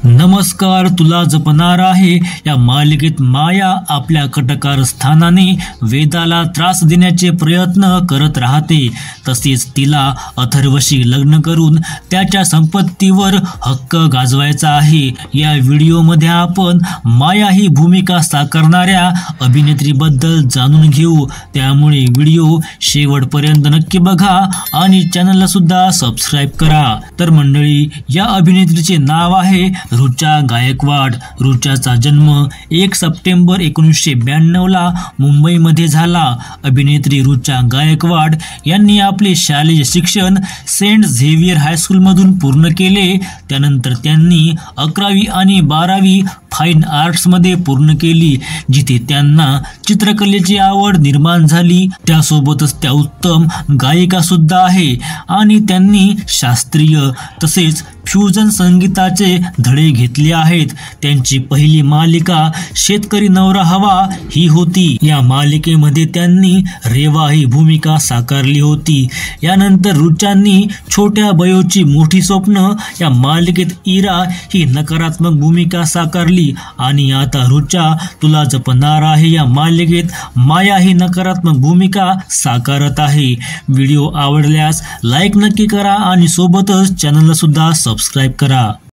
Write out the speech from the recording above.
नमस्कार, तुला जपणार आहे या मालिकेत माया आपल्या कटकार स्थानाने वेदाला त्रास देण्याचे प्रयत्न करत राहते। तसेच तिला अथर्वशी लग्न करून त्याच्या संपत्तीवर हक्क गाजवायचा आहे। या व्हिडिओमध्ये आपण माया ही भूमिका साकारणाऱ्या अभिनेत्रीबद्दल जाणून घेऊ, त्यामुळे व्हिडिओ शेवटपर्यंत नक्की बघा आणि चॅनलला सुद्धा सबस्क्राइब करा। तर मंडळी, या अभिनेत्रीचे नाव आहे ऋचा गायकवाड। ऋचाचा जन्म 1 सप्टेंबर 1992 ला मुंबईमध्ये झाला। अभिनेत्री ऋचा गायकवाड यांनी आपले शालेय शिक्षण सेंट झेवियर हायस्कूलमधून पूर्ण केले। त्यानंतर त्यांनी 11वी आणि 12वी फाईन आर्ट्समध्ये पूर्ण केली, जिथे त्यांना चित्रकलेची आवड निर्माण झाली। त्यासोबतच त्या उत्तम गायिका सुद्धा आहे आणि त्यांनी शास्त्रीय तसेच फ्युजन संगीताचे धडे घेतले आहेत। त्यांची पहिली मालिका शेतकरी नवरा हवा ही होती। या मालिकेमध्ये त्यांनी रेवा ही भूमिका साकारली होती। यानंतर ऋचांनी छोट्या बयोची मोठी स्वप्न या मालिकेत इरा ही नकारात्मक भूमिका साकारली आणि आता ऋचा तुला जपणार आहे या मालिकेत माया ही नकारात्मक भूमिका साकारत आहे। व्हिडिओ आवडल्यास लाईक नक्की करा आणि सोबतच चॅनलला सुद्धा सबस्क्राइब करा।